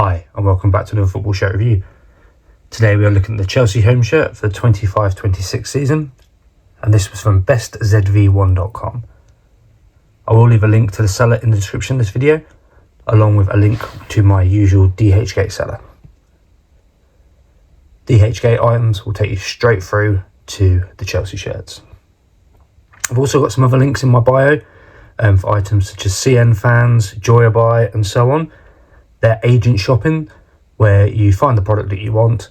Hi and welcome back to another football shirt review. Today we are looking at the Chelsea home shirt for the 25-26 season, and this was from bestzv1.com. I will leave a link to the seller in the description of this video, along with a link to my usual dhgate seller. dhgate items will take you straight through to the Chelsea shirts. I've also got some other links in my bio for items such as CN fans, Joyabuy and so on. They're agent shopping, where you find the product that you want,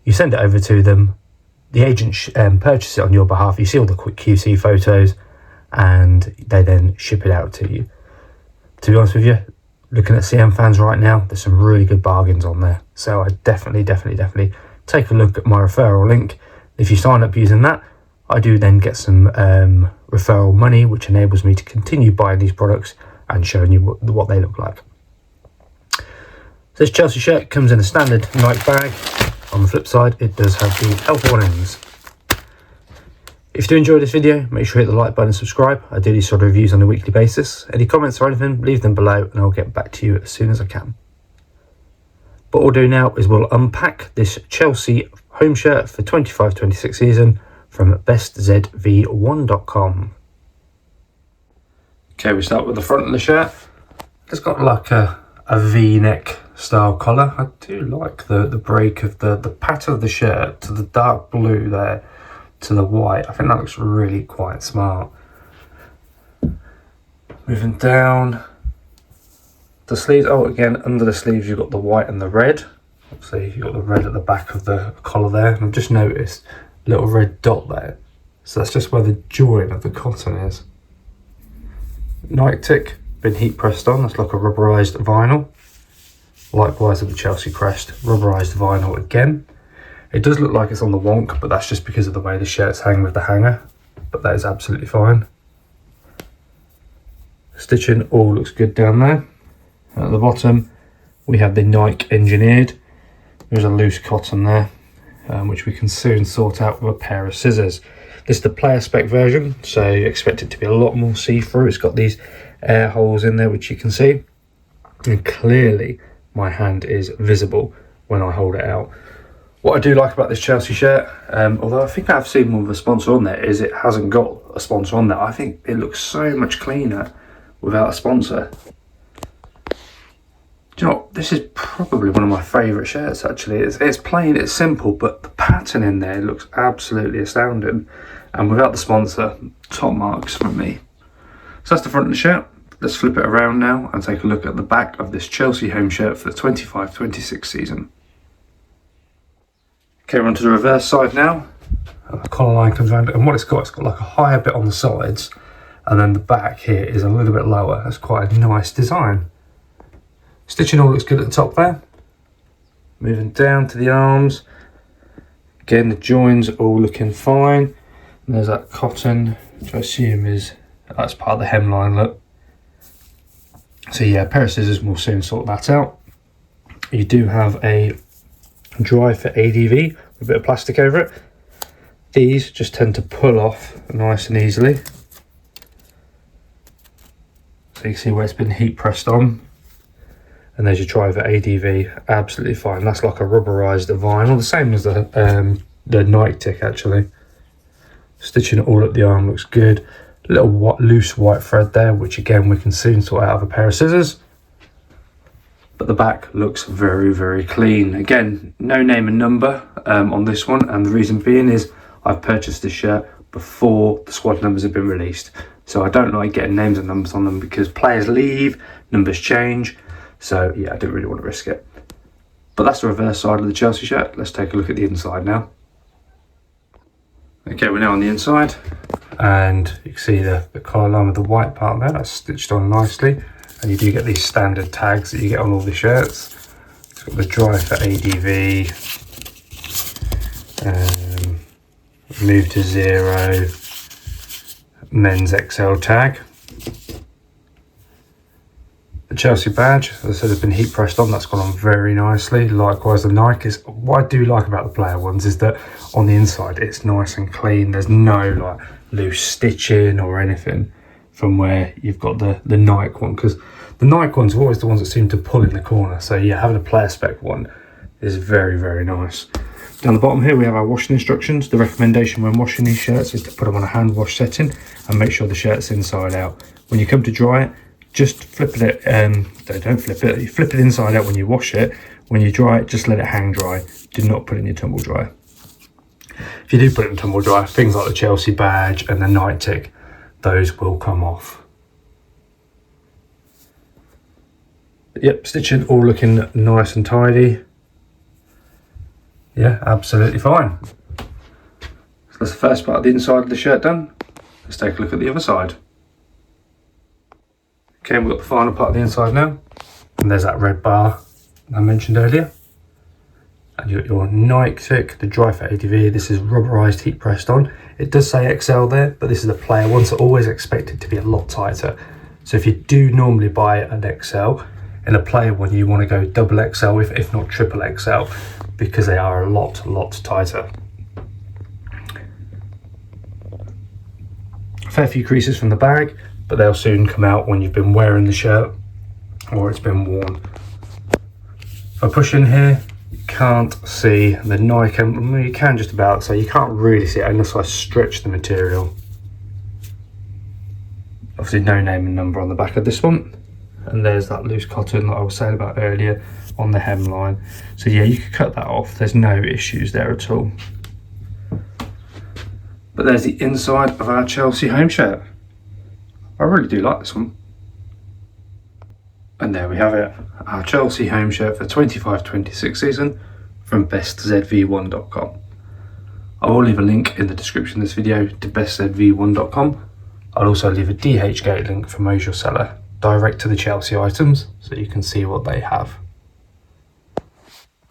you send it over to them, the agent purchases it on your behalf, you see all the quick QC photos, and they then ship it out to you. To be honest with you, looking at CM fans right now, there's some really good bargains on there. So I definitely take a look at my referral link. If you sign up using that, I do then get some referral money, which enables me to continue buying these products and showing you what they look like. This Chelsea shirt comes in a standard Nike bag. On the flip side, it does have the L4 ends. If you do enjoy this video, make sure you hit the like button and subscribe. I do these sort of reviews on a weekly basis. Any comments or anything, leave them below and I'll get back to you as soon as I can. But what we'll do now is we'll unpack this Chelsea home shirt for 25-26 season from bestzv1.com. Okay, we start with the front of the shirt. It's got like a V-neck style collar. I do like the break of the pattern of the shirt to the dark blue there to the white. I think that looks really quite smart. Moving down the sleeves. Oh, again, under the sleeves you've got the white and the red. Obviously you've got the red at the back of the collar there, and I've just noticed a little red dot there, so that's just where the join of the cotton is. MatchuCx, been heat pressed on. That's like a rubberized vinyl. Likewise with the Chelsea crest, rubberized vinyl again. It does look like it's on the wonk, but that's just because of the way the shirts hang with the hanger, but that is absolutely fine. Stitching all looks good down there. At the bottom we have the Nike engineered. There's a loose cotton there, which we can soon sort out with a pair of scissors. This is the player spec version, so you expect it to be a lot more see-through. It's got these air holes in there which you can see, and clearly my hand is visible when I hold it out. What I do like about this Chelsea shirt, although I think I've seen one with a sponsor on there, is it hasn't got a sponsor on there. I think it looks so much cleaner without a sponsor. Do you know what? This is probably one of my favourite shirts actually. It's plain, it's simple, but the pattern in there looks absolutely astounding. And without the sponsor, top marks from me. So that's the front of the shirt. Let's flip it around now and take a look at the back of this Chelsea home shirt for the 25-26 season. Okay, we're on to the reverse side now. The collar line comes around, and what it's got like a higher bit on the sides, and then the back here is a little bit lower. That's quite a nice design. Stitching all looks good at the top there. Moving down to the arms. Again, the joins are all looking fine. And there's that cotton, which I assume that's part of the hemline look. So yeah, a pair of scissors will soon sort that out. You do have a dry for ADV with a bit of plastic over it. These just tend to pull off nice and easily. So you can see where it's been heat pressed on. And there's your driver ADV, absolutely fine. That's like a rubberized vinyl, the same as the MatchuCx actually. Stitching all up the arm looks good. A little loose white thread there, which again we can soon sort out with a pair of scissors. But the back looks very clean. Again, no name and number on this one, and the reason being is I've purchased this shirt before the squad numbers have been released. So I don't like getting names and numbers on them because players leave, numbers change. So yeah, I didn't really want to risk it. But that's the reverse side of the Chelsea shirt. Let's take a look at the inside now. Okay, we're now on the inside, and you can see the collar line with the white part there. That's stitched on nicely, and you do get these standard tags that you get on all the shirts. It's got the dry for ADV, move to 0, men's XL tag. The Chelsea badge, as I said, has been heat pressed on. That's gone on very nicely. Likewise, the Nike. What I do like about the player ones is that on the inside it's nice and clean. There's no like loose stitching or anything from where you've got the Nike one, because The Nike ones are always the ones that seem to pull in the corner. So yeah, having a player spec one is very, very nice. Down the bottom here we have our washing instructions. The recommendation when washing these shirts is to put them on a hand wash setting and make sure the shirt's inside out. When you come to dry it, just flip it, don't flip it, you flip it inside out when you wash it. When you dry it, just let it hang dry. Do not put it in your tumble dryer. If you do put it in tumble dryer, things like the Chelsea badge and the night tick, those will come off. But yep, stitching all looking nice and tidy. Yeah, absolutely fine. So that's the first part of the inside of the shirt done. Let's take a look at the other side. Okay, we've got the final part of the inside now. And there's that red bar I mentioned earlier. And you got your Nike Thick, the dry fit ADV. This is rubberized heat pressed on. It does say XL there, but this is a player one, so always expect it to be a lot tighter. So if you do normally buy an XL, in a player one you want to go double XL, if not triple XL, because they are a lot tighter. A fair few creases from the bag, but they'll soon come out when you've been wearing the shirt or it's been worn. If I push in here, you can't see the Nike, well, you can just about, so you can't really see it unless I stretch the material. Obviously no name and number on the back of this one. And there's that loose cotton that I was saying about earlier on the hemline. So yeah, you could cut that off. There's no issues there at all. But there's the inside of our Chelsea home shirt. I really do like this one. And there we have it, our Chelsea home shirt for 25-26 season from bestzv1.com. I will leave a link in the description of this video to bestzv1.com. I'll also leave a dhgate link for Mo's Your Seller, direct to the Chelsea items, so you can see what they have.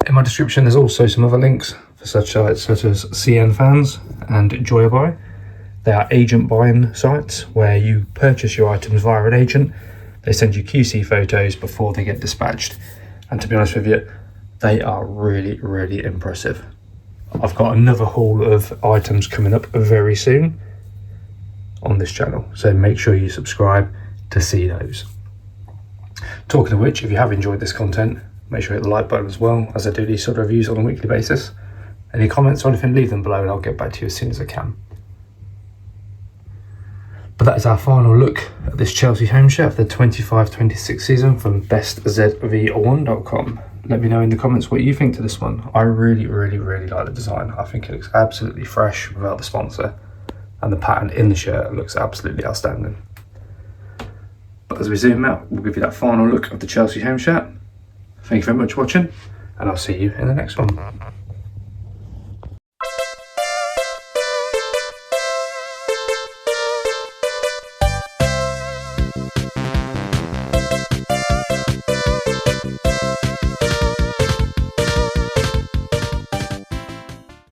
In my description there's also some other links for such sites such as CN Fans and Joyabuy. They are agent buying sites where you purchase your items via an agent. They send you QC photos before they get dispatched. And to be honest with you, they are really impressive. I've got another haul of items coming up very soon on this channel, so make sure you subscribe to see those. Talking of which, if you have enjoyed this content, make sure you hit the like button as well, as I do these sort of reviews on a weekly basis. Any comments or anything, leave them below and I'll get back to you as soon as I can. But that is our final look at this Chelsea home shirt for the 25-26 season from bestzv1.com. Let me know in the comments what you think to this one. I really like the design. I think it looks absolutely fresh without the sponsor, and the pattern in the shirt looks absolutely outstanding. But as we zoom out, we'll give you that final look of the Chelsea home shirt. Thank you very much for watching, and I'll see you in the next one.